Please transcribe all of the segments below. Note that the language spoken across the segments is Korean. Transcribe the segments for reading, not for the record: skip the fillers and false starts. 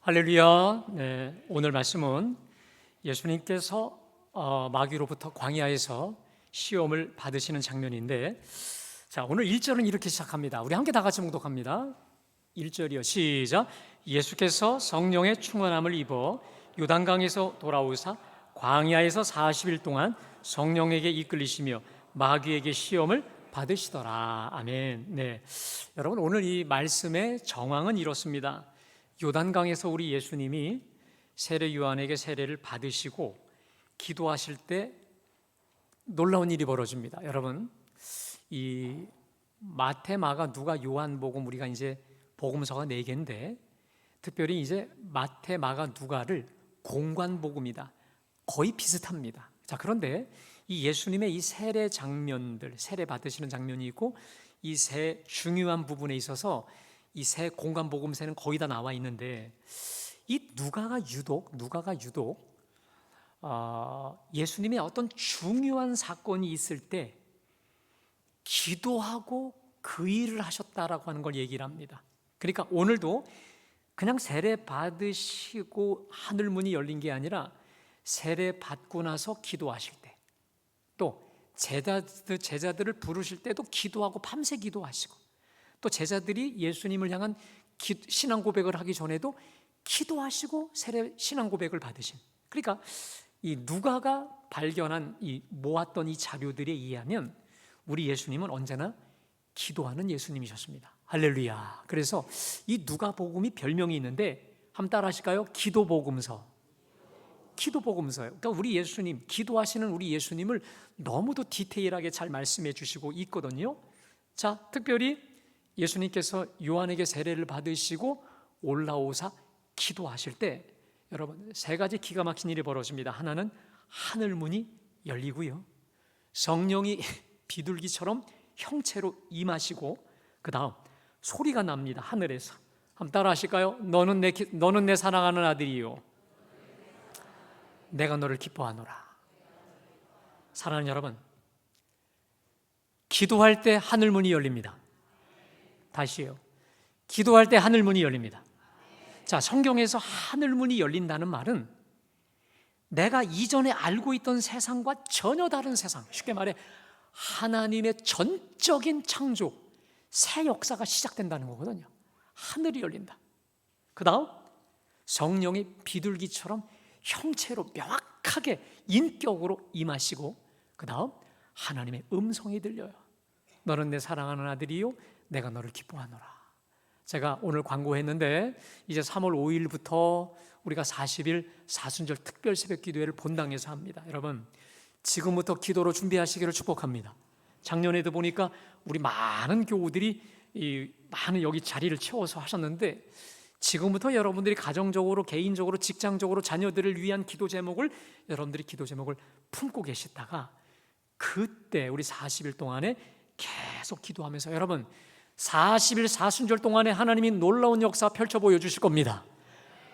할렐루야. 네, 오늘 말씀은 예수님께서 마귀로부터 광야에서 시험을 받으시는 장면인데, 자, 오늘 1절은 이렇게 시작합니다. 우리 함께 다 같이 봉독합니다. 1절이요. 시작. 예수께서 성령의 충만함을 입어 요단강에서 돌아오사 광야에서 40일 동안 성령에게 이끌리시며 마귀에게 시험을 받으시더라. 아멘. 네, 여러분, 오늘 이 말씀의 정황은 이렇습니다. 요단강에서 우리 예수님이 세례 요한에게 세례를 받으시고 기도하실 때 놀라운 일이 벌어집니다. 여러분, 이 마태, 마가, 누가, 요한복음, 우리가 이제 복음서가 4개인데 특별히 이제 마태, 마가, 누가를 공관복음이다. 거의 비슷합니다. 자, 그런데 이 예수님의 이 세례 장면들, 세례 받으시는 장면이 있고 이 세 중요한 부분에 있어서 이 세 공관복음서는 거의 다 나와 있는데 이 누가가 유독 예수님의 어떤 중요한 사건이 있을 때 기도하고 그 일을 하셨다라고 하는 걸 얘기를 합니다. 그러니까 오늘도 그냥 세례 받으시고 하늘문이 열린 게 아니라 세례 받고 나서 기도하실 때, 또 제자들을 부르실 때도 기도하고 밤새 기도하시고, 또 제자들이 예수님을 향한 신앙 고백을 하기 전에도 기도하시고 신앙 고백을 받으신, 그러니까 이 누가가 발견한 모았던 이 자료들에 의하면 우리 예수님은 언제나 기도하는 예수님이셨습니다. 할렐루야. 그래서 이 누가복음이 별명이 있는데 한번 따라 하실까요? 기도복음서. 기도복음서예요. 그러니까 우리 예수님, 기도하시는 우리 예수님을 너무도 디테일하게 잘 말씀해 주시고 있거든요. 자, 특별히 예수님께서 요한에게 세례를 받으시고 올라오사 기도하실 때 여러분, 3가지 기가 막힌 일이 벌어집니다. 하나는 하늘문이 열리고요, 성령이 비둘기처럼 형체로 임하시고, 그 다음 소리가 납니다. 하늘에서. 한번 따라 하실까요? 너는 내 사랑하는 아들이요, 내가 너를 기뻐하노라. 사랑하는 여러분, 기도할 때 하늘문이 열립니다. 다시요. 기도할 때 하늘문이 열립니다. 자, 성경에서 하늘문이 열린다는 말은 내가 이전에 알고 있던 세상과 전혀 다른 세상, 쉽게 말해 하나님의 전적인 창조, 새 역사가 시작된다는 거거든요. 하늘이 열린다. 그 다음 성령이 비둘기처럼 형체로 명확하게 인격으로 임하시고, 그 다음 하나님의 음성이 들려요. 너는 내 사랑하는 아들이요, 내가 너를 기뻐하노라. 제가 오늘 광고했는데 이제 3월 5일부터 우리가 40일 사순절 특별 새벽 기도회를 본당에서 합니다. 여러분, 지금부터 기도로 준비하시기를 축복합니다. 작년에도 보니까 우리 많은 교우들이 많은 여기 자리를 채워서 하셨는데, 지금부터 여러분들이 가정적으로, 개인적으로, 직장적으로 자녀들을 위한 기도 제목을, 여러분들이 기도 제목을 품고 계시다가 그때 우리 40일 동안에 계속 기도하면서 여러분 40일 사순절 동안에 하나님이 놀라운 역사 펼쳐 보여주실 겁니다.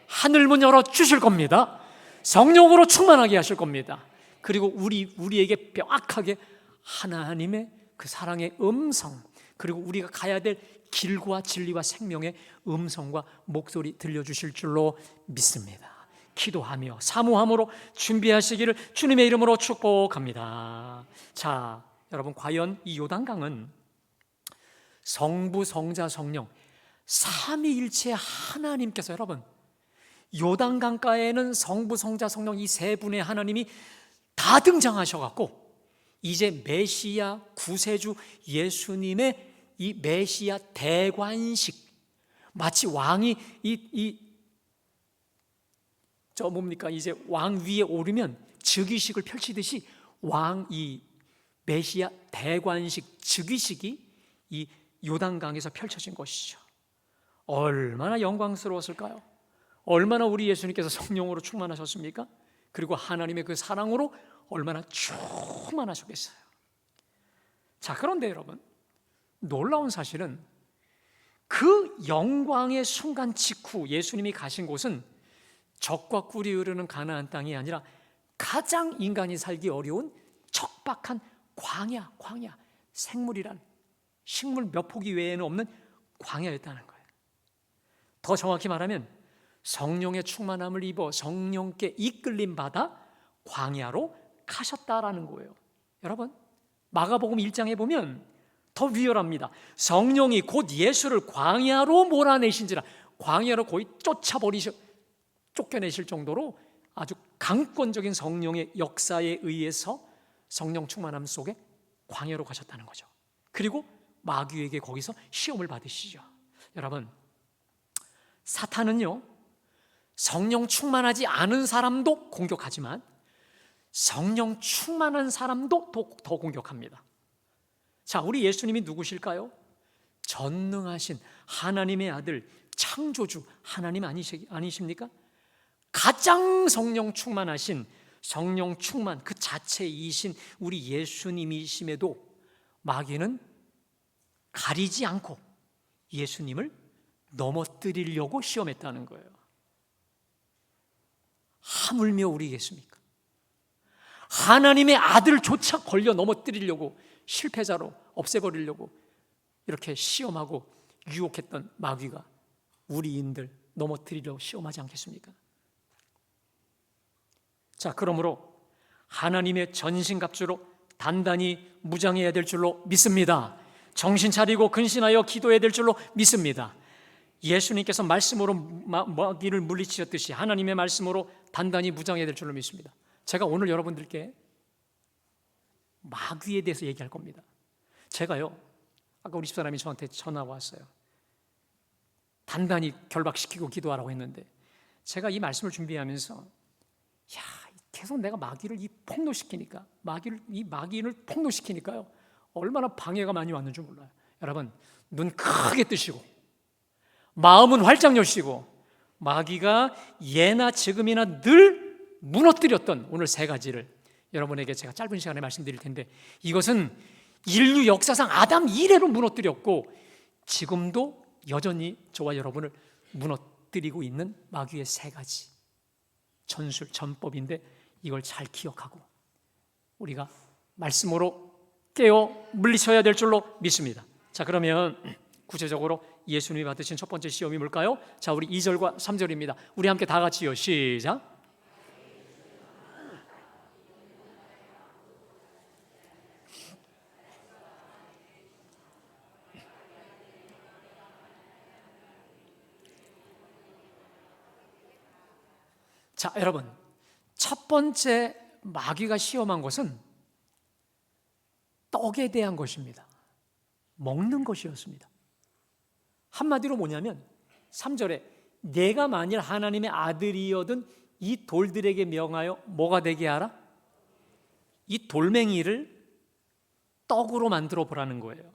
하늘문 열어 주실 겁니다. 성령으로 충만하게 하실 겁니다. 그리고 우리에게 명확하게 하나님의 그 사랑의 음성, 그리고 우리가 가야 될 길과 진리와 생명의 음성과 목소리 들려주실 줄로 믿습니다. 기도하며 사모함으로 준비하시기를 주님의 이름으로 축복합니다. 자, 여러분, 과연 이 요단강은 성부, 성자, 성령 삼위일체 하나님께서, 여러분, 요단강가에는 성부, 성자, 성령 이 세 분의 하나님이 다 등장하셔갖고 이제 메시아 구세주 예수님의 이 메시아 대관식, 마치 왕이 이제 왕 위에 오르면 즉위식을 펼치듯이 이 메시아 대관식, 즉위식이 이 요단강에서 펼쳐진 것이죠. 얼마나 영광스러웠을까요? 얼마나 우리 예수님께서 성령으로 충만하셨습니까? 그리고 하나님의 그 사랑으로 얼마나 충만하셨겠어요. 자, 그런데 여러분, 놀라운 사실은 그 영광의 순간 직후 예수님이 가신 곳은 젖과 꿀이 흐르는 가나안 땅이 아니라 가장 인간이 살기 어려운 척박한 광야, 식물 몇 포기 외에는 없는 광야였다는 거예요. 더 정확히 말하면 성령의 충만함을 입어 성령께 이끌림 받아 광야로 가셨다라는 거예요. 여러분, 마가복음 1장에 보면 더 위열합니다. 성령이 곧 예수를 광야로 몰아내신지라. 광야로 거의 쫓겨내실 정도로 아주 강권적인 성령의 역사에 의해서 성령 충만함 속에 광야로 가셨다는 거죠. 그리고 마귀에게 거기서 시험을 받으시죠. 여러분, 사탄은요, 성령 충만하지 않은 사람도 공격하지만 성령 충만한 사람도 더 공격합니다. 자, 우리 예수님이 누구실까요? 전능하신 하나님의 아들, 창조주 하나님 아니십니까? 가장 성령 충만하신, 성령 충만 그 자체이신 우리 예수님이심에도 마귀는 가리지 않고 예수님을 넘어뜨리려고 시험했다는 거예요. 하물며 우리겠습니까? 하나님의 아들조차 걸려 넘어뜨리려고, 실패자로 없애버리려고 이렇게 시험하고 유혹했던 마귀가 우리인들 넘어뜨리려고 시험하지 않겠습니까? 자, 그러므로 하나님의 전신갑주로 단단히 무장해야 될 줄로 믿습니다. 정신 차리고 근신하여 기도해야 될 줄로 믿습니다. 예수님께서 말씀으로 마귀를 물리치셨듯이 하나님의 말씀으로 단단히 무장해야 될 줄로 믿습니다. 제가 오늘 여러분들께 마귀에 대해서 얘기할 겁니다. 제가요, 아까 우리 집사람이 저한테 전화 왔어요. 단단히 결박시키고 기도하라고 했는데 제가 이 말씀을 준비하면서 계속 내가 마귀를 폭로시키니까 마귀를 폭로시키니까요, 얼마나 방해가 많이 왔는 줄 몰라요. 여러분, 눈 크게 뜨시고 마음은 활짝 여시고 마귀가 예나 지금이나 늘 무너뜨렸던 오늘 세 가지를 여러분에게 제가 짧은 시간에 말씀드릴 텐데, 이것은 인류 역사상 아담 이래로 무너뜨렸고 지금도 여전히 저와 여러분을 무너뜨리고 있는 마귀의 세 가지 전술, 전법인데 이걸 잘 기억하고 우리가 말씀으로 깨어 물리쳐야 될 줄로 믿습니다. 자, 그러면 구체적으로 예수님이 받으신 첫 번째 시험이 뭘까요? 자, 우리 2절과 3절입니다. 우리 함께 다 같이요. 시작. 자, 여러분, 첫 번째 마귀가 시험한 것은 떡에 대한 것입니다. 먹는 것이었습니다. 한마디로 뭐냐면 3절에 내가 만일 하나님의 아들이어든 이 돌들에게 명하여 뭐가 되게 하라? 이 돌멩이를 떡으로 만들어 보라는 거예요.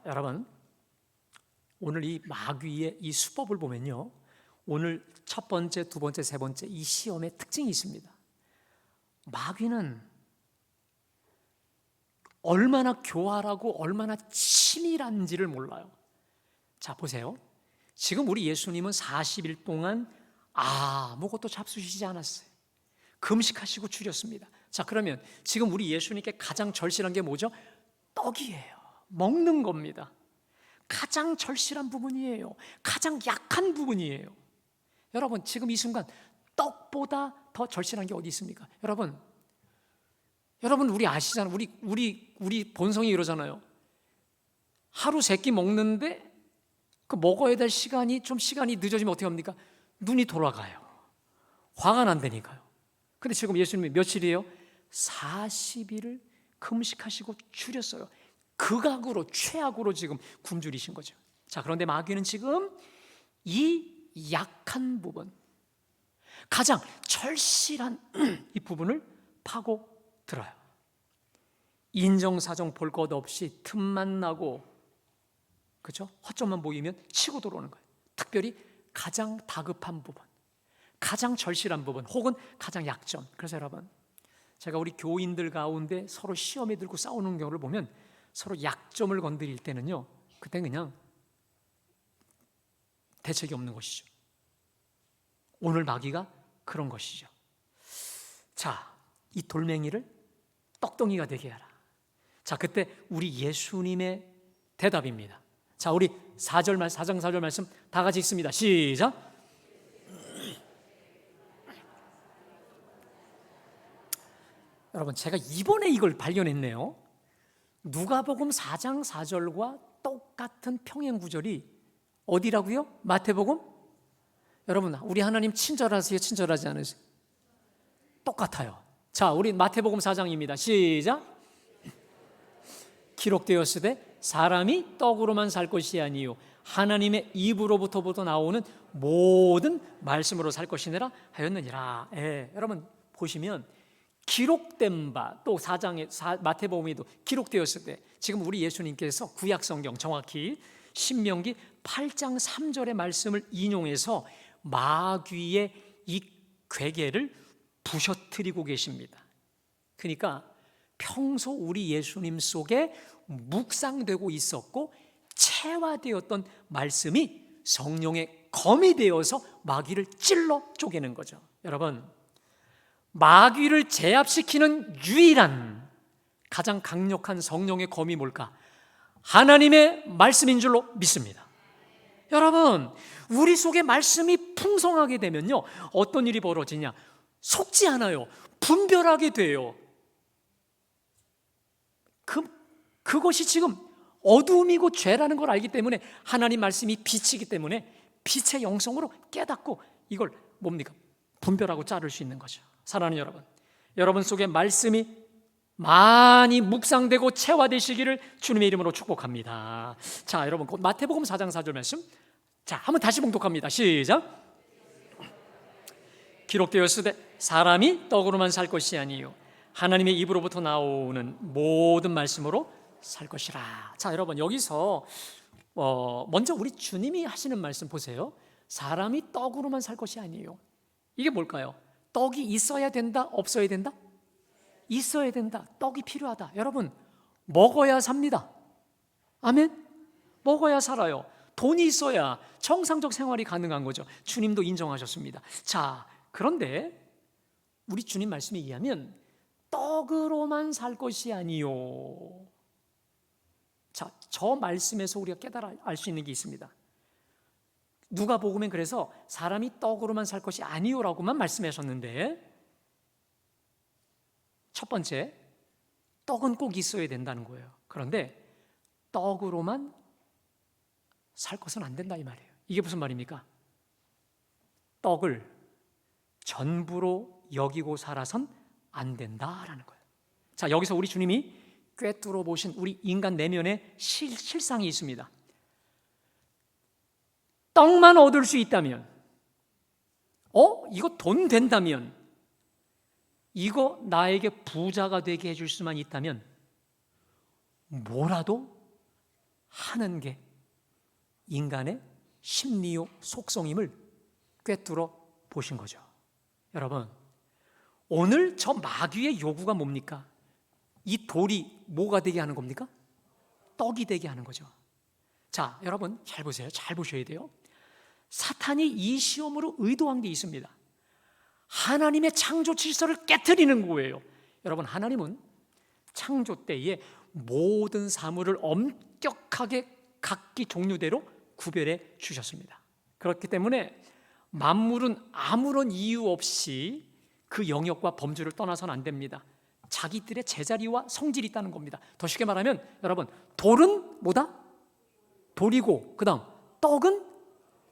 여러분, 오늘 이 마귀의 이 수법을 보면요, 오늘 첫 번째, 두 번째, 세 번째 이 시험의 특징이 있습니다. 마귀는 얼마나 교활하고 얼마나 치밀한지를 몰라요. 자, 보세요. 지금 우리 예수님은 40일 동안 아무것도 잡수시지 않았어요. 금식하시고 줄였습니다. 자, 그러면 지금 우리 예수님께 가장 절실한 게 뭐죠? 떡이에요. 먹는 겁니다. 가장 절실한 부분이에요. 가장 약한 부분이에요. 여러분, 지금 이 순간 떡보다 더 절실한 게 어디 있습니까? 여러분 우리 아시잖아요. 우리 본성이 이러잖아요. 하루 세 끼 먹는데 그 먹어야 될 시간이 늦어지면 어떻게 합니까? 눈이 돌아가요. 화가 난다니까요. 근데 지금 예수님이 며칠이에요? 40일을 금식하시고 줄였어요. 극악으로, 최악으로 지금 굶주리신 거죠. 자, 그런데 마귀는 지금 이 약한 부분, 가장 절실한 이 부분을 파고 들어요. 인정사정 볼 것 없이 틈만 나고, 그렇죠? 허점만 보이면 치고 들어오는 거예요. 특별히 가장 다급한 부분, 가장 절실한 부분, 혹은 가장 약점. 그래서 여러분, 제가 우리 교인들 가운데 서로 시험에 들고 싸우는 경우를 보면 서로 약점을 건드릴 때는요, 그때 그냥 대책이 없는 것이죠. 오늘 마귀가 그런 것이죠. 자, 이 돌멩이를 떡덩이가 되게 하라. 자, 그때 우리 예수님의 대답입니다. 자, 우리 4장 4절 말씀 다 같이 읽습니다. 시작. 여러분, 제가 이번에 이걸 발견했네요. 누가복음 4장 4절과 똑같은 평행 구절이 어디라고요? 마태복음? 여러분, 우리 하나님 친절하세요? 친절하지 않으세요? 똑같아요. 자, 우리 마태복음 4장입니다. 시작. 기록되었으되 사람이 떡으로만 살 것이 아니요 하나님의 입으로부터 나오는 모든 말씀으로 살 것이니라 하였느니라. 여러분 보시면 기록된 바, 또 4장에 마태복음에도 기록되었을 때, 지금 우리 예수님께서 구약 성경, 정확히 신명기 8장 3절의 말씀을 인용해서 마귀의 이 괴계를 부셔뜨리고 계십니다. 그러니까 평소 우리 예수님 속에 묵상되고 있었고 체화되었던 말씀이 성령의 검이 되어서 마귀를 찔러 쪼개는 거죠. 여러분, 마귀를 제압시키는 유일한 가장 강력한 성령의 검이 뭘까? 하나님의 말씀인 줄로 믿습니다. 여러분, 우리 속에 말씀이 풍성하게 되면요, 어떤 일이 벌어지냐? 속지 않아요. 분별하게 돼요. 그것이 지금 어두움이고 죄라는 걸 알기 때문에 하나님 말씀이 빛이기 때문에 빛의 영성으로 깨닫고 이걸 뭡니까? 분별하고 자를 수 있는 거죠. 사랑하는 여러분, 여러분 속에 말씀이 많이 묵상되고 체화되시기를 주님의 이름으로 축복합니다. 자, 여러분, 마태복음 4장 4절 말씀, 자, 한번 다시 봉독합니다. 시작. 기록되었으되 사람이 떡으로만 살 것이 아니요 하나님의 입으로부터 나오는 모든 말씀으로 살 것이라. 자, 여러분, 여기서 먼저 우리 주님이 하시는 말씀 보세요. 사람이 떡으로만 살 것이 아니에요. 이게 뭘까요? 떡이 있어야 된다? 없어야 된다? 있어야 된다. 떡이 필요하다. 여러분, 먹어야 삽니다. 아멘? 먹어야 살아요. 돈이 있어야 정상적 생활이 가능한 거죠. 주님도 인정하셨습니다. 자, 그런데 우리 주님 말씀에 의하면 떡으로만 살 것이 아니요. 자, 저 말씀에서 우리가 깨달아 알 수 있는 게 있습니다. 누가복음엔 그래서 사람이 떡으로만 살 것이 아니요라고만 말씀하셨는데, 첫 번째, 떡은 꼭 있어야 된다는 거예요. 그런데 떡으로만 살 것은 안 된다 이 말이에요. 이게 무슨 말입니까? 떡을 전부로 여기고 살아선 안 된다라는 거예요. 자, 여기서 우리 주님이 꿰뚫어 보신 우리 인간 내면의 실상이 있습니다. 떡만 얻을 수 있다면, 이거 돈 된다면, 이거 나에게 부자가 되게 해줄 수만 있다면 뭐라도 하는 게 인간의 심리요 속성임을 꿰뚫어 보신 거죠. 여러분, 오늘 저 마귀의 요구가 뭡니까? 이 돌이 뭐가 되게 하는 겁니까? 떡이 되게 하는 거죠. 자, 여러분 잘 보세요. 잘 보셔야 돼요. 사탄이 이 시험으로 의도한 게 있습니다. 하나님의 창조 질서를 깨트리는 거예요. 여러분, 하나님은 창조 때에 모든 사물을 엄격하게 각기 종류대로 구별해 주셨습니다. 그렇기 때문에 만물은 아무런 이유 없이 그 영역과 범주를 떠나서는 안 됩니다. 자기들의 제자리와 성질이 있다는 겁니다. 더 쉽게 말하면, 여러분, 돌은 뭐다? 돌이고, 그 다음 떡은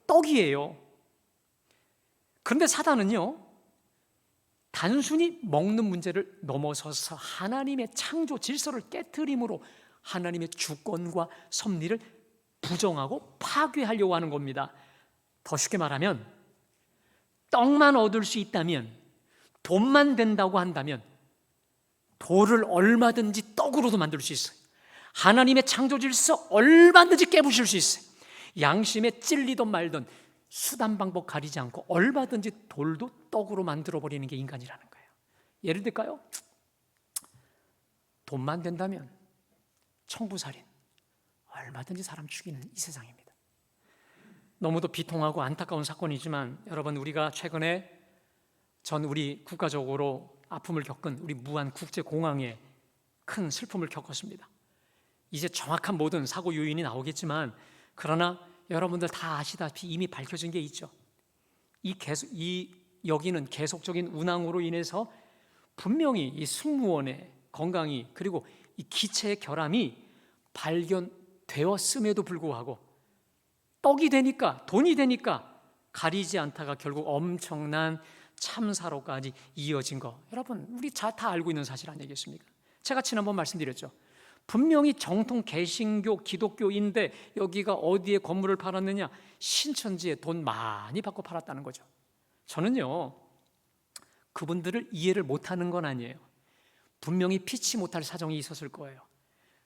떡이에요. 그런데 사단은요, 단순히 먹는 문제를 넘어서서 하나님의 창조 질서를 깨트림으로 하나님의 주권과 섭리를 부정하고 파괴하려고 하는 겁니다. 더 쉽게 말하면, 떡만 얻을 수 있다면, 돈만 된다고 한다면 돌을 얼마든지 떡으로도 만들 수 있어요. 하나님의 창조 질서 얼마든지 깨부실 수 있어요. 양심에 찔리든 말든 수단 방법 가리지 않고 얼마든지 돌도 떡으로 만들어버리는 게 인간이라는 거예요. 예를 들까요? 돈만 된다면 청부살인, 얼마든지 사람 죽이는 이 세상입니다. 너무도 비통하고 안타까운 사건이지만, 여러분, 우리가 최근에 우리 국가적으로 아픔을 겪은 우리 무안 국제공항에 큰 슬픔을 겪었습니다. 이제 정확한 모든 사고 요인이 나오겠지만, 그러나 여러분들 다 아시다시피 이미 밝혀진 게 있죠. 여기는 계속적인 운항으로 인해서 분명히 이 승무원의 건강이, 그리고 이 기체의 결함이 발견되었음에도 불구하고 떡이 되니까, 돈이 되니까 가리지 않다가 결국 엄청난 참사로까지 이어진 거, 여러분 우리 다 알고 있는 사실 아니겠습니까? 제가 지난번 말씀드렸죠. 분명히 정통 개신교 기독교인데 여기가 어디에 건물을 팔았느냐? 신천지에 돈 많이 받고 팔았다는 거죠. 저는요, 그분들을 이해를 못하는 건 아니에요. 분명히 피치 못할 사정이 있었을 거예요.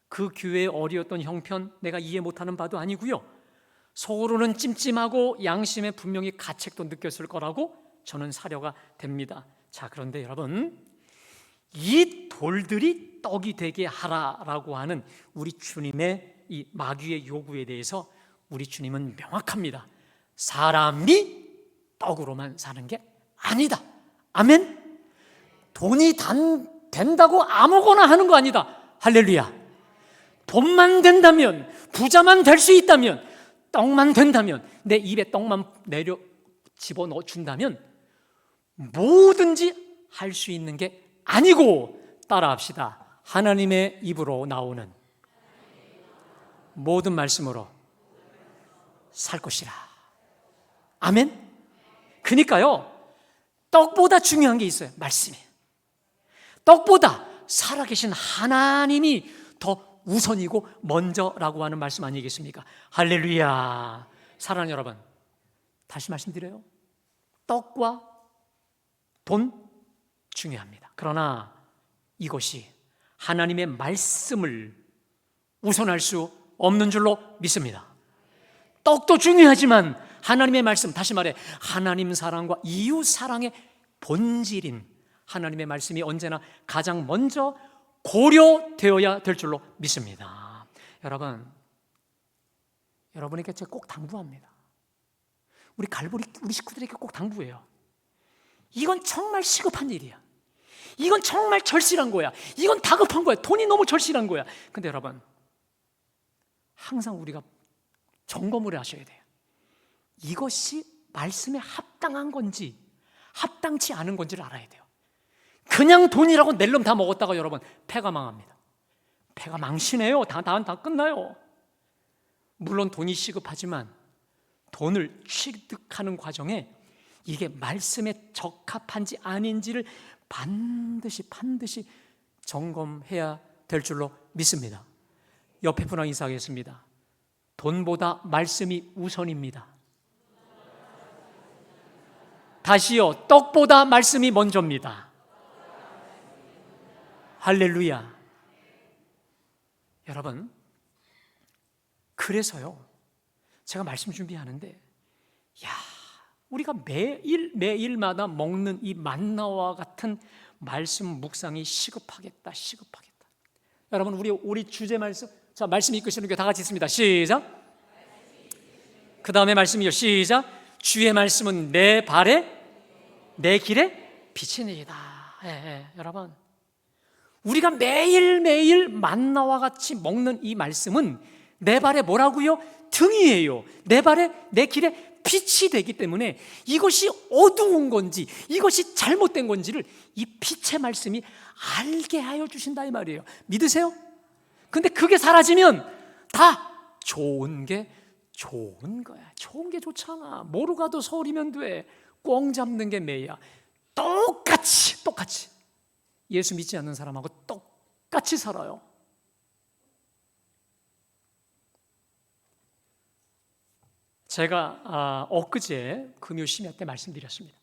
그 교회의 어리었던 형편 내가 이해 못하는 바도 아니고요, 속으로는 찜찜하고 양심에 분명히 가책도 느꼈을 거라고 저는 사려가 됩니다. 자, 그런데 여러분, 이 돌들이 떡이 되게 하라라고 하는 우리 주님의 이 마귀의 요구에 대해서 우리 주님은 명확합니다. 사람이 떡으로만 사는 게 아니다. 아멘. 돈이 된다고 아무거나 하는 거 아니다. 할렐루야. 돈만 된다면, 부자만 될 수 있다면, 떡만 된다면, 내 입에 떡만 내려 집어넣어 준다면 뭐든지 할 수 있는 게 아니고, 따라합시다. 하나님의 입으로 나오는 모든 말씀으로 살 것이라. 아멘. 그러니까요, 떡보다 중요한 게 있어요. 말씀이. 떡보다 살아계신 하나님이 더 우선이고 먼저라고 하는 말씀 아니겠습니까? 할렐루야. 사랑하는 여러분, 다시 말씀드려요. 떡과 돈 중요합니다. 그러나 이것이 하나님의 말씀을 우선할 수 없는 줄로 믿습니다. 떡도 중요하지만 하나님의 말씀, 다시 말해 하나님 사랑과 이웃 사랑의 본질인 하나님의 말씀이 언제나 가장 먼저 고려되어야 될 줄로 믿습니다. 여러분, 여러분에게 제가 꼭 당부합니다. 우리 갈보리 우리 식구들에게 꼭 당부해요. 이건 정말 시급한 일이야. 이건 정말 절실한 거야. 이건 다급한 거야. 돈이 너무 절실한 거야. 근데 여러분, 항상 우리가 점검을 하셔야 돼요. 이것이 말씀에 합당한 건지 합당치 않은 건지를 알아야 돼요. 그냥 돈이라고 낼름 다 먹었다가 여러분 패가 망합니다. 패가 망신해요. 다 끝나요. 물론 돈이 시급하지만 돈을 취득하는 과정에 이게 말씀에 적합한지 아닌지를 반드시 점검해야 될 줄로 믿습니다. 옆에 분랑 인사하겠습니다. 돈보다 말씀이 우선입니다. 다시요, 떡보다 말씀이 먼저입니다. 할렐루야. 여러분, 그래서요, 제가 말씀 준비하는데, 우리가 매일마다 먹는 이 만나와 같은 말씀 묵상이 시급하겠다. 여러분, 우리 주제 말씀, 자, 말씀 이끄시는 게 다 같이 있습니다. 시작. 그 다음에 말씀이요. 시작. 주의 말씀은 내 발에, 내 길에 빛이니이다. 여러분, 우리가 매일매일 만나와 같이 먹는 이 말씀은 내 발에 뭐라고요? 등이에요. 내 발에, 내 길에 빛이 되기 때문에 이것이 어두운 건지 이것이 잘못된 건지를 이 빛의 말씀이 알게 하여 주신다 이 말이에요. 믿으세요? 근데 그게 사라지면 다 좋은 게 좋은 거야. 좋은 게 좋잖아. 뭐로 가도 서울이면 돼. 꽝 잡는 게 매야. 똑같이 예수 믿지 않는 사람하고 똑같이 살아요. 제가 엊그제 금요 심야 때 말씀드렸습니다.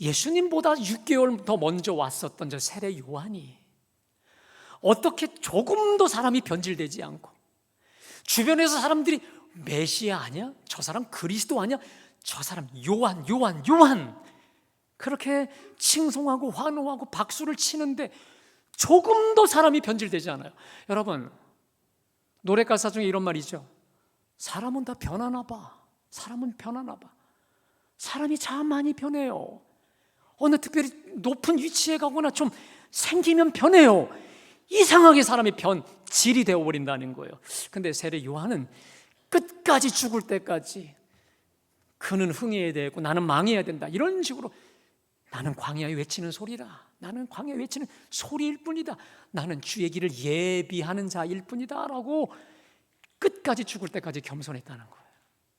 예수님보다 6개월 더 먼저 왔었던 저 세례 요한이 어떻게 조금도 사람이 변질되지 않고 주변에서 사람들이 메시아 아니야? 저 사람 그리스도 아니야? 저 사람 요한 그렇게 칭송하고 환호하고 박수를 치는데 조금도 사람이 변질되지 않아요. 여러분, 노래 가사 중에 이런 말이 있죠. 사람은 다 변하나 봐. 사람이 참 많이 변해요. 어느 특별히 높은 위치에 가거나 좀 생기면 변해요. 이상하게 사람이 질이 되어버린다는 거예요. 근데 세례 요한은 끝까지 죽을 때까지 그는 흥해야 되고 나는 망해야 된다, 이런 식으로 나는 광야에 외치는 소리라, 나는 광야에 외치는 소리일 뿐이다, 나는 주의 길을 예비하는 자일 뿐이다 라고 끝까지 죽을 때까지 겸손했다는 거예요.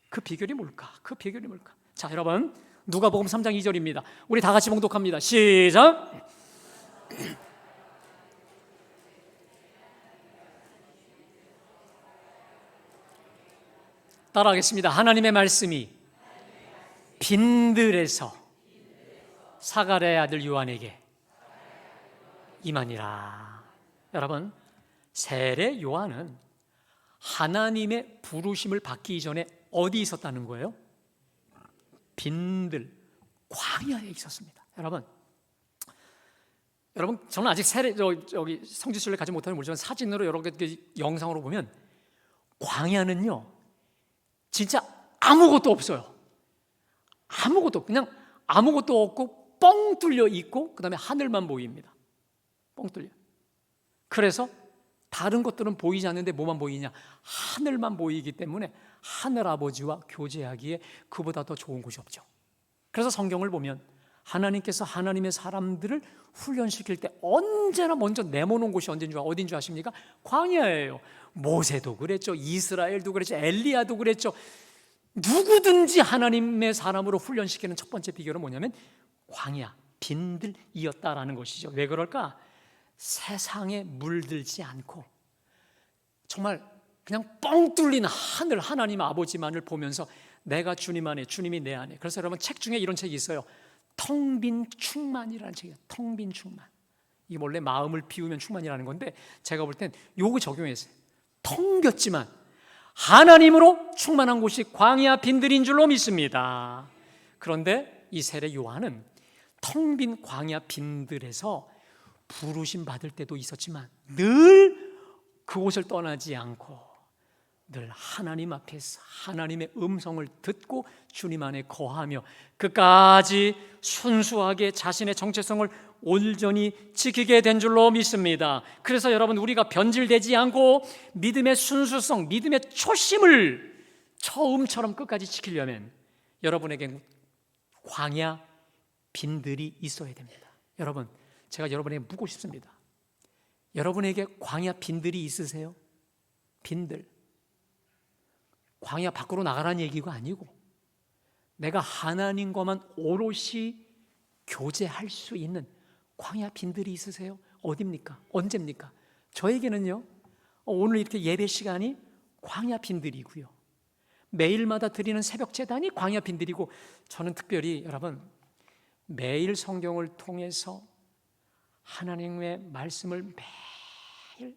그 비결이 뭘까? 그 비결이 뭘까? 자, 여러분, 누가복음 3장 2절입니다. 우리 다 같이 봉독합니다. 시작. 따라하겠습니다. 하나님의 말씀이 빈들에서 사가랴의 아들 요한에게 임하니라. 여러분, 세례 요한은 하나님의 부르심을 받기 전에 어디 있었다는 거예요? 빈들, 광야에 있었습니다. 여러분, 저는 아직 저기 성지순례를 가지 못하면 모르지만 사진으로 여러 개 영상으로 보면 광야는요 진짜 아무것도 없어요. 그냥 아무것도 없고 뻥 뚫려 있고 그 다음에 하늘만 보입니다. 뻥 뚫려. 그래서 다른 것들은 보이지 않는데 뭐만 보이냐? 하늘만 보이기 때문에 하늘 아버지와 교제하기에 그보다 더 좋은 곳이 없죠. 그래서 성경을 보면 하나님께서 하나님의 사람들을 훈련시킬 때 언제나 먼저 내모는 곳이 어딘 줄 아십니까? 광야예요. 모세도 그랬죠. 이스라엘도 그랬죠. 엘리야도 그랬죠. 누구든지 하나님의 사람으로 훈련시키는 첫 번째 비결은 뭐냐면 광야, 빈들이었다라는 것이죠. 왜 그럴까? 세상에 물들지 않고 정말 그냥 뻥 뚫린 하늘, 하나님 아버지만을 보면서 내가 주님 안에, 주님이 내 안에. 그래서 여러분, 책 중에 이런 책이 있어요. 텅 빈 충만이라는 책이에요. 텅 빈 충만. 이게 원래 마음을 비우면 충만이라는 건데 제가 볼 땐 요거 적용했어요. 텅 겼지만 하나님으로 충만한 곳이 광야 빈들인 줄로 믿습니다. 그런데 이 세례 요한은 텅 빈 광야 빈들에서 부르심 받을 때도 있었지만 늘 그곳을 떠나지 않고 늘 하나님 앞에서 하나님의 음성을 듣고 주님 안에 거하며 끝까지 순수하게 자신의 정체성을 온전히 지키게 된 줄로 믿습니다. 그래서 여러분, 우리가 변질되지 않고 믿음의 순수성, 믿음의 초심을 처음처럼 끝까지 지키려면 여러분에게 광야 빈들이 있어야 됩니다. 여러분, 제가 여러분에게 묻고 싶습니다. 여러분에게 광야 빈들이 있으세요? 빈들. 광야 밖으로 나가라는 얘기가 아니고 내가 하나님과만 오롯이 교제할 수 있는 광야 빈들이 있으세요? 어디입니까? 언제입니까? 저에게는요, 오늘 이렇게 예배 시간이 광야 빈들이고요, 매일마다 드리는 새벽 제단이 광야 빈들이고, 저는 특별히 여러분 매일 성경을 통해서 하나님의 말씀을 매일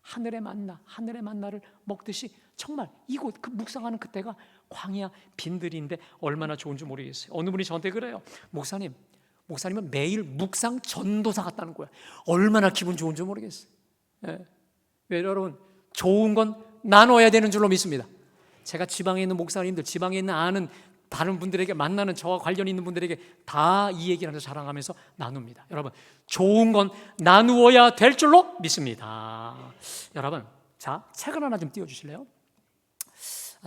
하늘의 만나를 먹듯이 정말 이곳 묵상하는 그때가 광야 빈들인데 얼마나 좋은지 모르겠어요. 어느 분이 저한테 그래요. 목사님은 매일 묵상 전도사 같다는 거야. 얼마나 기분 좋은지 모르겠어요. 예. 왜 여러분, 좋은 건 나눠야 되는 줄로 믿습니다. 제가 지방에 있는 목사님들, 지방에 있는 아는 다른 분들에게, 만나는 저와 관련 있는 분들에게 다 이 얘기를 하면서 자랑하면서 나눕니다. 여러분, 좋은 건 나누어야 될 줄로 믿습니다. 여러분, 자, 책을 하나 좀 띄워주실래요?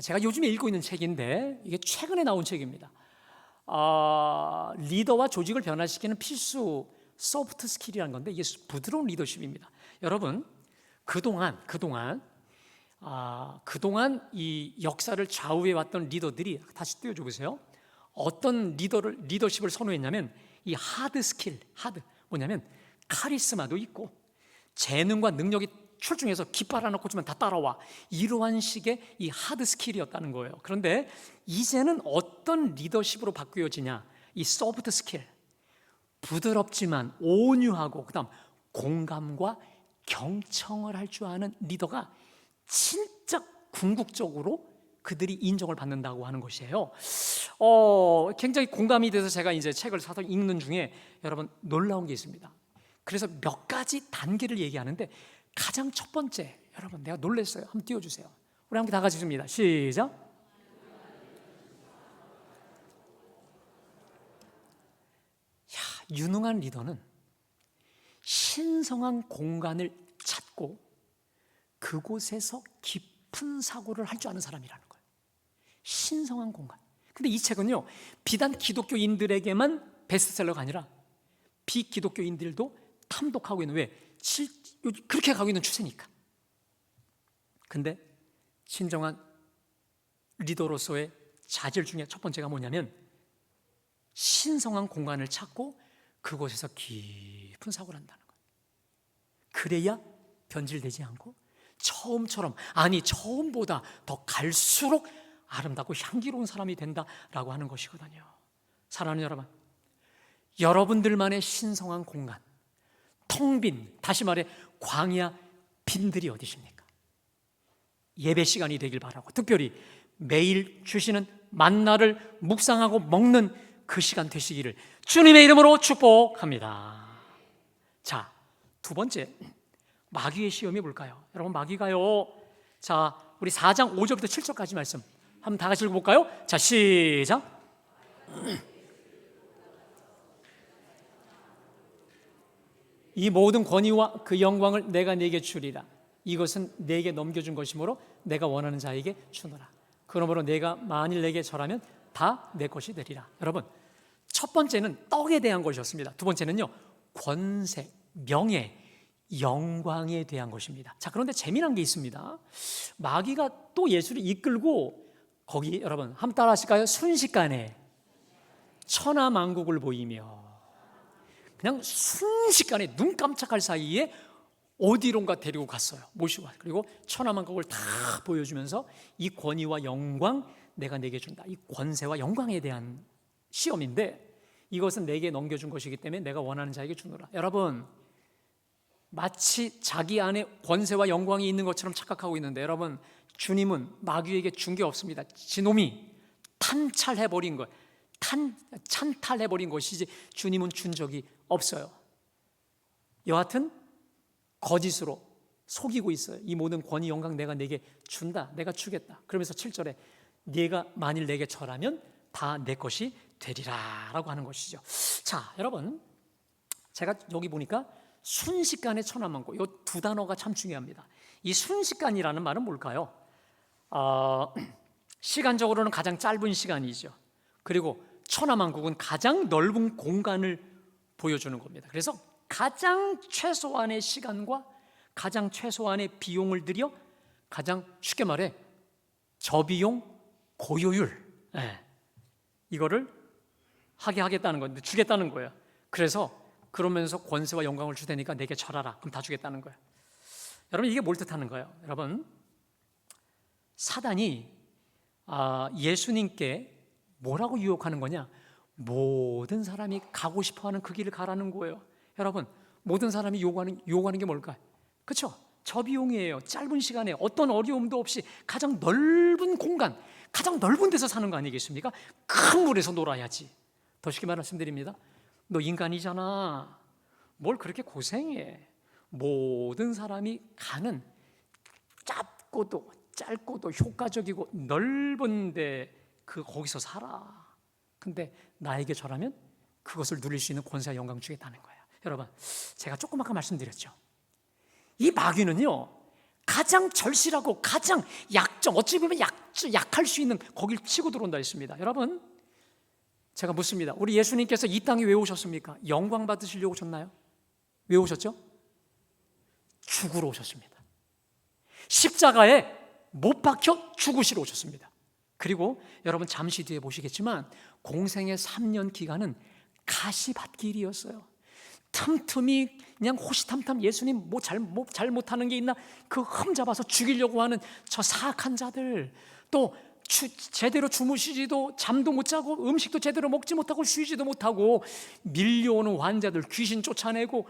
제가 요즘에 읽고 있는 책인데 이게 최근에 나온 책입니다. 리더와 조직을 변화시키는 필수 소프트 스킬이라는 건데 이게 부드러운 리더십입니다. 여러분, 그동안 이 역사를 좌우해 왔던 리더들이, 다시 띄워줘 보세요. 어떤 리더십을 선호했냐면 이 하드 스킬, 뭐냐면 카리스마도 있고 재능과 능력이 출중해서 깃발 하나 꽂으면 다 따라와, 이러한 식의 이 하드 스킬이었다는 거예요. 그런데 이제는 어떤 리더십으로 바뀌어지냐, 이 소프트 스킬, 부드럽지만 온유하고 그다음 공감과 경청을 할 줄 아는 리더가 진짜 궁극적으로 그들이 인정을 받는다고 하는 것이에요. 굉장히 공감이 돼서 제가 이제 책을 사서 읽는 중에 여러분 놀라운 게 있습니다. 그래서 몇 가지 단계를 얘기하는데 가장 첫 번째, 여러분 내가 놀랐어요. 한번 띄워주세요. 우리 함께 다 같이 줍니다. 시작. 유능한 리더는 신성한 공간을 찾고 그곳에서 깊은 사고를 할 줄 아는 사람이라는 거예요. 신성한 공간. 근데 이 책은요, 비단 기독교인들에게만 베스트셀러가 아니라 비기독교인들도 탐독하고 있는, 왜? 그렇게 가고 있는 추세니까. 근데 진정한 리더로서의 자질 중에 첫 번째가 뭐냐면, 신성한 공간을 찾고 그곳에서 깊은 사고를 한다는 거예요. 그래야 변질되지 않고 처음보다 더 갈수록 아름답고 향기로운 사람이 된다라고 하는 것이거든요. 사랑하는 여러분, 여러분들만의 신성한 공간, 텅 빈, 다시 말해 광야 빈들이 어디십니까? 예배 시간이 되길 바라고, 특별히 매일 주시는 만나를 묵상하고 먹는 그 시간 되시기를 주님의 이름으로 축복합니다. 자, 두 번째, 마귀의 시험이 뭘까요? 여러분, 마귀가요, 자, 우리 4장 5절부터 7절까지 말씀 한번 다 같이 읽어볼까요? 자, 시작. 이 모든 권위와 그 영광을 내가 네게 주리라. 이것은 네게 넘겨준 것이므로 내가 원하는 자에게 주노라. 그러므로 내가 만일 내게 절하면 다 내 것이 되리라. 여러분, 첫 번째는 떡에 대한 것이었습니다. 두 번째는요, 권세, 명예, 영광에 대한 것입니다. 자, 그런데 재미난 게 있습니다. 마귀가 또 예수를 이끌고 거기, 여러분 한번 따라 하실까요? 순식간에 천하만국을 보이며, 그냥 순식간에 눈 깜짝할 사이에 어디론가 데리고 갔어요. 모시고 왔어요. 그리고 천하만국을 다 보여주면서 이 권위와 영광 내가 내게 준다. 이 권세와 영광에 대한 시험인데, 이것은 내게 넘겨준 것이기 때문에 내가 원하는 자에게 주노라. 여러분, 마치 자기 안에 권세와 영광이 있는 것처럼 착각하고 있는데, 여러분, 주님은 마귀에게 준 게 없습니다. 지놈이 탄찰해버린 것, 찬탈해버린 것이지 주님은 준 적이 없어요. 여하튼 거짓으로 속이고 있어요. 이 모든 권위 영광 내가 내게 준다, 내가 주겠다. 그러면서 7절에 네가 만일 내게 절하면 다 내 것이 되리라 라고 하는 것이죠. 자, 여러분, 제가 여기 보니까 순식간에 천하만국, 이 두 단어가 참 중요합니다. 이 순식간이라는 말은 뭘까요? 시간적으로는 가장 짧은 시간이죠. 그리고 천하만국은 가장 넓은 공간을 보여주는 겁니다. 그래서 가장 최소한의 시간과 가장 최소한의 비용을 들여 가장 쉽게 말해 저비용 고효율, 이거를 하게 하겠다는 건데, 주겠다는 거예요. 그래서 그러면서 권세와 영광을 주되니까 내게 절하라. 그럼 다 주겠다는 거예요. 여러분, 이게 뭘 뜻하는 거예요? 여러분, 사단이 예수님께 뭐라고 유혹하는 거냐? 모든 사람이 가고 싶어하는 그 길을 가라는 거예요. 여러분, 모든 사람이 요구하는 게 뭘까요? 그렇죠? 저비용이에요. 짧은 시간에 어떤 어려움도 없이 가장 넓은 공간, 가장 넓은 데서 사는 거 아니겠습니까? 큰 물에서 놀아야지. 더 쉽게 말씀드립니다. 너 인간이잖아. 뭘 그렇게 고생해. 모든 사람이 가는 짧고도 짧고도 효과적이고 넓은데 거기서 살아. 근데 나에게 절하면 그것을 누릴 수 있는 권세와 영광 주겠다는 거예요. 여러분, 제가 조금 아까 말씀드렸죠. 이 마귀는요, 가장 절실하고 가장 약점, 어찌 보면 약할 수 있는 거길 치고 들어온다 했습니다. 여러분, 제가 묻습니다. 우리 예수님께서 이 땅에 왜 오셨습니까? 영광 받으시려고 오셨나요? 왜 오셨죠? 죽으러 오셨습니다. 십자가에 못 박혀 죽으시러 오셨습니다. 그리고 여러분, 잠시 뒤에 보시겠지만 공생의 3년 기간은 가시밭길이었어요. 틈틈이 그냥 호시탐탐 예수님 잘못하는 게 있나 그 흠잡아서 죽이려고 하는 저 사악한 자들, 또 제대로 주무시지도 잠도 못 자고 음식도 제대로 먹지 못하고 쉬지도 못하고 밀려오는 환자들 귀신 쫓아내고,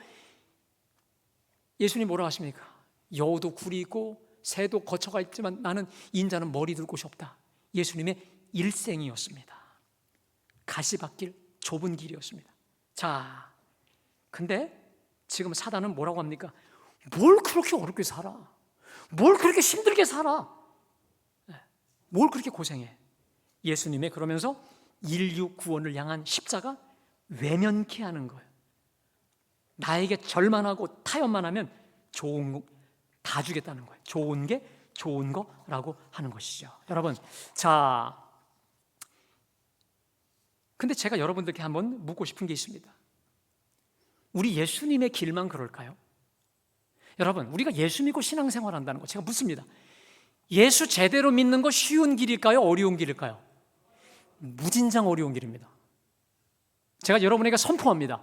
예수님 뭐라고 하십니까? 여우도 굴이 있고 새도 거처가 있지만 나는 인자는 머리 둘 곳이 없다. 예수님의 일생이었습니다. 가시밭길, 좁은 길이었습니다. 자, 근데 지금 사단은 뭐라고 합니까? 뭘 그렇게 어렵게 살아? 뭘 그렇게 힘들게 살아? 뭘 그렇게 고생해? 예수님의 그러면서 인류 구원을 향한 십자가 외면케 하는 거예요. 나에게 절만 하고 타협만 하면 좋은 거 다 주겠다는 거예요. 좋은 게 좋은 거라고 하는 것이죠. 여러분, 자, 근데 제가 여러분들께 한번 묻고 싶은 게 있습니다. 우리 예수님의 길만 그럴까요? 여러분, 우리가 예수 믿고 신앙생활 한다는 거 제가 묻습니다. 예수 제대로 믿는 거 쉬운 길일까요? 어려운 길일까요? 무진장 어려운 길입니다. 제가 여러분에게 선포합니다.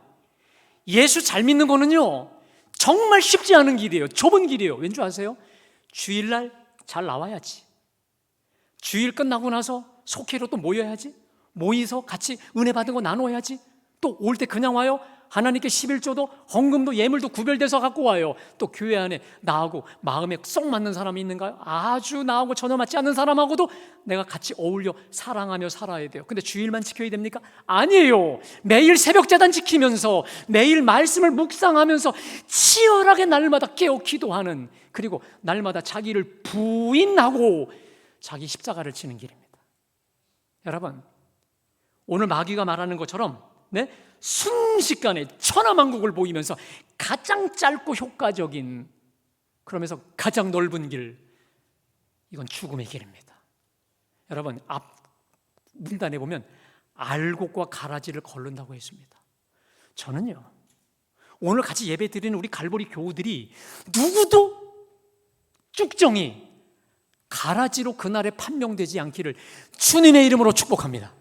예수 잘 믿는 거는요, 정말 쉽지 않은 길이에요. 좁은 길이에요. 왠 줄 아세요? 주일날 잘 나와야지. 주일 끝나고 나서 속회로 또 모여야지. 모이서 같이 은혜 받은 거 나눠야지. 또 올 때 그냥 와요? 하나님께 11조도 헌금도 예물도 구별돼서 갖고 와요. 또 교회 안에 나하고 마음에 쏙 맞는 사람이 있는가요? 아주 나하고 전혀 맞지 않는 사람하고도 내가 같이 어울려 사랑하며 살아야 돼요. 근데 주일만 지켜야 됩니까? 아니에요. 매일 새벽제단 지키면서 매일 말씀을 묵상하면서 치열하게 날마다 깨어 기도하는, 그리고 날마다 자기를 부인하고 자기 십자가를 치는 길입니다. 여러분, 오늘 마귀가 말하는 것처럼 순식간에 천하만국을 보이면서 가장 짧고 효과적인, 그러면서 가장 넓은 길, 이건 죽음의 길입니다. 여러분, 앞 문단에 보면 알곡과 가라지를 거른다고 했습니다. 저는요, 오늘 같이 예배 드리는 우리 갈보리 교우들이 누구도 쭉정이 가라지로 그날에 판명되지 않기를 주님의 이름으로 축복합니다.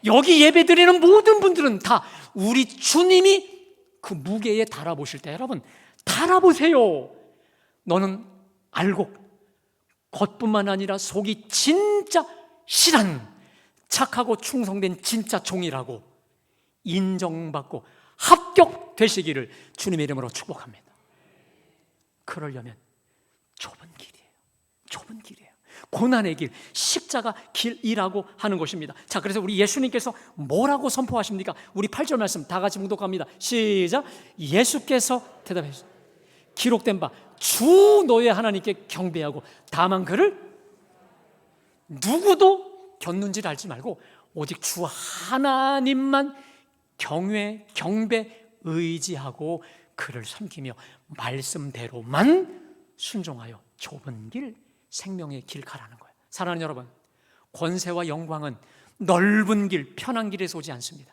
여기 예배 드리는 모든 분들은 다 우리 주님이 그 무게에 달아보실 때, 여러분, 달아보세요. 너는 알곡, 겉뿐만 아니라 속이 진짜 실한, 착하고 충성된 진짜 종이라고 인정받고 합격되시기를 주님의 이름으로 축복합니다. 그러려면 좁은 길이에요. 좁은 길이에요. 고난의 길, 십자가 길이라고 하는 것입니다. 자, 그래서 우리 예수님께서 뭐라고 선포하십니까? 우리 8절 말씀 다 같이 묵독합니다. 시작. 예수께서 대답하셨습니다. 기록된 바 주 너의 하나님께 경배하고 다만 그를 누구도 겼는지를 알지 말고 오직 주 하나님만 경외, 경배, 의지하고 그를 섬기며 말씀대로만 순종하여 좁은 길, 생명의 길 가라는 거예요. 사랑하는 여러분, 권세와 영광은 넓은 길, 편한 길에서 오지 않습니다.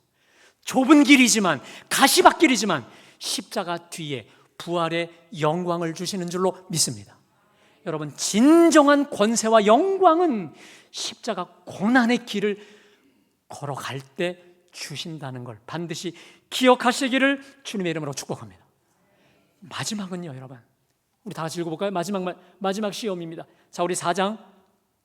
좁은 길이지만, 가시밭길이지만 십자가 뒤에 부활의 영광을 주시는 줄로 믿습니다. 여러분, 진정한 권세와 영광은 십자가 고난의 길을 걸어갈 때 주신다는 걸 반드시 기억하시기를 주님의 이름으로 축복합니다. 마지막은요, 여러분, 우리 다 같이 읽어볼까요? 마지막 시험입니다. 자, 우리 4장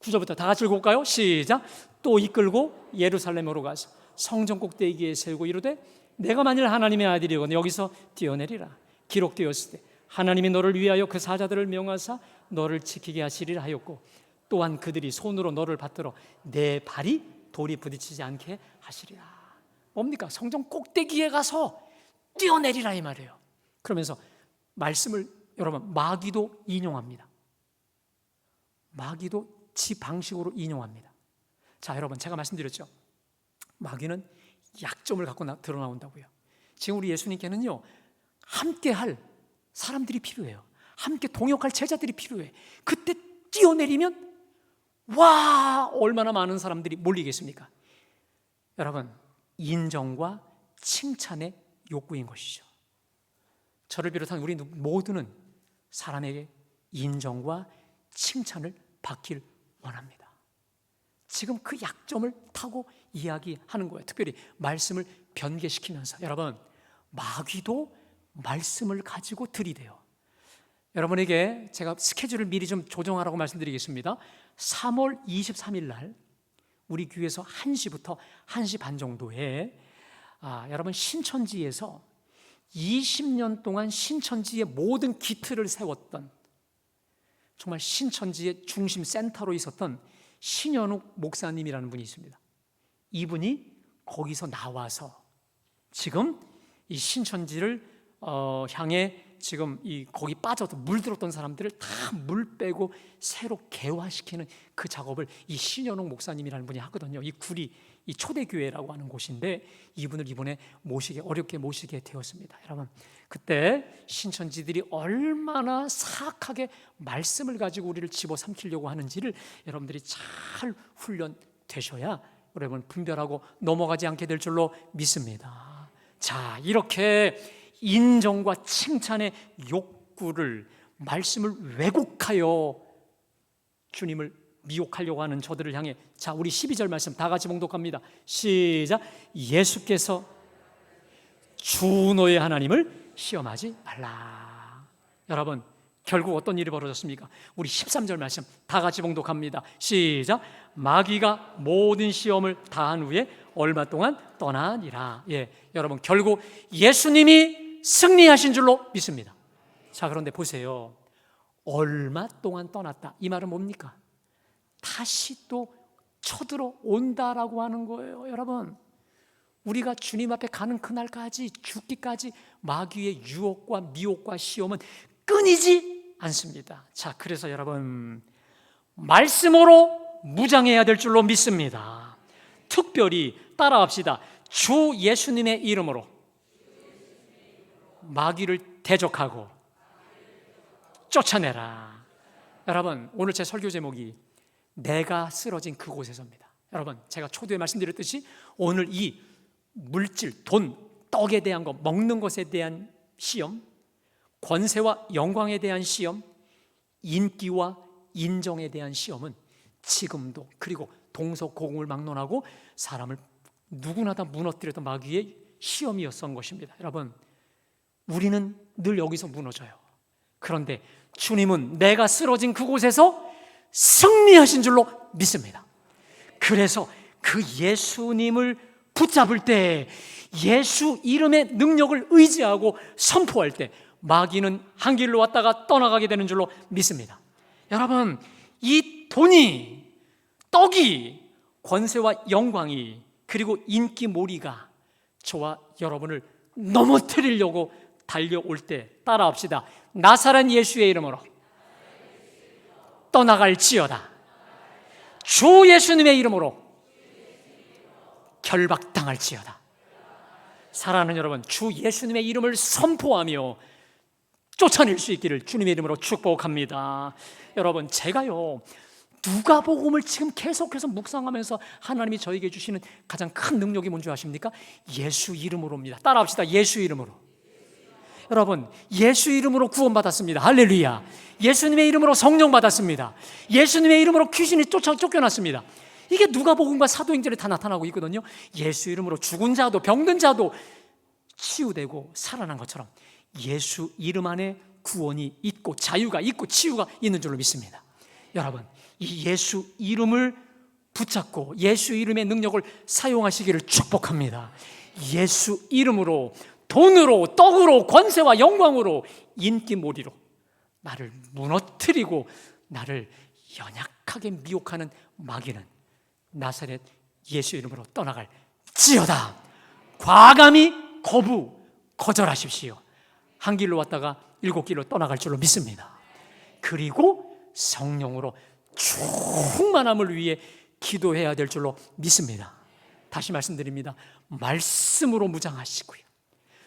9절부터 다 같이 읽어볼까요? 시작. 또 이끌고 예루살렘으로 가서 성전 꼭대기에 세우고 이르되 내가 만일 하나님의 아들이거든 여기서 뛰어내리라. 기록되었을 때 하나님이 너를 위하여 그 사자들을 명하사 너를 지키게 하시리라 하였고 또한 그들이 손으로 너를 받들어 내 발이 돌이 부딪히지 않게 하시리라. 뭡니까? 성전 꼭대기에 가서 뛰어내리라 이 말이에요. 그러면서 말씀을 여러분, 마귀도 인용합니다. 마귀도 지 방식으로 인용합니다. 자, 여러분, 제가 말씀드렸죠. 마귀는 약점을 갖고 드러나온다고요. 지금 우리 예수님께는요, 함께 할 사람들이 필요해요. 함께 동역할 제자들이 필요해. 그때 뛰어내리면 와, 얼마나 많은 사람들이 몰리겠습니까? 여러분, 인정과 칭찬의 욕구인 것이죠. 저를 비롯한 우리 모두는 사람에게 인정과 칭찬을 받길 원합니다. 지금 그 약점을 타고 이야기하는 거예요. 특별히 말씀을 변개시키면서. 여러분, 마귀도 말씀을 가지고 들이대요. 여러분에게 제가 스케줄을 미리 좀 조정하라고 말씀드리겠습니다. 3월 23일 날 우리 교회에서 1시부터 1시 반 정도에 여러분, 신천지에서 20년 동안 신천지의 모든 기틀을 세웠던, 정말 신천지의 중심 센터로 있었던 신현욱 목사님이라는 분이 있습니다. 이분이 거기서 나와서 지금 이 신천지를 향해 지금 거기 빠져서 물들었던 사람들을 다 물 빼고 새로 개화시키는 그 작업을 이 신현옥 목사님이라는 분이 하거든요. 이 구리 이 초대교회라고 하는 곳인데 이분을 이번에 어렵게 모시게 되었습니다. 여러분, 그때 신천지들이 얼마나 사악하게 말씀을 가지고 우리를 집어삼키려고 하는지를 여러분들이 잘 훈련되셔야 여러분 분별하고 넘어가지 않게 될 줄로 믿습니다. 자, 이렇게 인정과 칭찬의 욕구를 말씀을 왜곡하여 주님을 미혹하려고 하는 저들을 향해, 자, 우리 12절 말씀 다 같이 봉독합니다. 시작. 예수께서 주 너의 하나님을 시험하지 말라. 여러분, 결국 어떤 일이 벌어졌습니까? 우리 13절 말씀 다 같이 봉독합니다. 시작. 마귀가 모든 시험을 다한 후에 얼마 동안 떠나니라. 여러분, 결국 예수님이 승리하신 줄로 믿습니다. 자, 그런데 보세요. 얼마 동안 떠났다. 이 말은 뭡니까? 다시 또 쳐들어 온다라고 하는 거예요. 여러분, 우리가 주님 앞에 가는 그날까지, 죽기까지 마귀의 유혹과 미혹과 시험은 끊이지 않습니다. 자, 그래서 여러분, 말씀으로 무장해야 될 줄로 믿습니다. 특별히 따라합시다. 주 예수님의 이름으로 마귀를 대적하고 쫓아내라. 여러분, 오늘 제 설교 제목이 내가 쓰러진 그곳에서입니다. 여러분, 제가 초두에 말씀드렸듯이 오늘 이 물질, 돈, 떡에 대한 것, 먹는 것에 대한 시험, 권세와 영광에 대한 시험, 인기와 인정에 대한 시험은 지금도, 그리고 동서고금을 막론하고 사람을 누구나 다 무너뜨렸던 마귀의 시험이었던 것입니다. 여러분, 우리는 늘 여기서 무너져요. 그런데 주님은 내가 쓰러진 그곳에서 승리하신 줄로 믿습니다. 그래서 그 예수님을 붙잡을 때, 예수 이름의 능력을 의지하고 선포할 때 마귀는 한 길로 왔다가 떠나가게 되는 줄로 믿습니다. 여러분, 이 돈이, 떡이, 권세와 영광이, 그리고 인기몰이가 저와 여러분을 넘어뜨리려고 달려올 때 따라합시다. 나사렛 예수의 이름으로 떠나갈지어다. 주 예수님의 이름으로 결박당할지어다. 사랑하는 여러분, 주 예수님의 이름을 선포하며 쫓아낼 수 있기를 주님의 이름으로 축복합니다. 여러분, 제가요, 누가복음을 지금 계속해서 묵상하면서 하나님이 저에게 주시는 가장 큰 능력이 뭔지 아십니까? 예수 이름으로입니다. 따라합시다. 예수 이름으로. 여러분, 예수 이름으로 구원받았습니다. 할렐루야. 예수님의 이름으로 성령 받았습니다. 예수님의 이름으로 귀신이 쫓겨났습니다. 이게 누가복음과 사도행전에 다 나타나고 있거든요. 예수 이름으로 죽은 자도 병든 자도 치유되고 살아난 것처럼 예수 이름 안에 구원이 있고 자유가 있고 치유가 있는 줄로 믿습니다. 여러분, 이 예수 이름을 붙잡고 예수 이름의 능력을 사용하시기를 축복합니다. 예수 이름으로, 돈으로, 떡으로, 권세와 영광으로, 인기몰이로 나를 무너뜨리고 나를 연약하게 미혹하는 마귀는 나사렛 예수 이름으로 떠나갈지어다. 과감히 거절하십시오. 한 길로 왔다가 7길로 떠나갈 줄로 믿습니다. 그리고 성령으로 충만함을 위해 기도해야 될 줄로 믿습니다. 다시 말씀드립니다. 말씀으로 무장하시고요,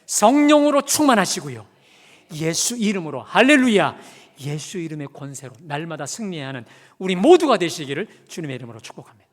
성령으로 충만하시고요, 예수 이름으로, 할렐루야, 예수 이름의 권세로 날마다 승리하는 우리 모두가 되시기를 주님의 이름으로 축복합니다.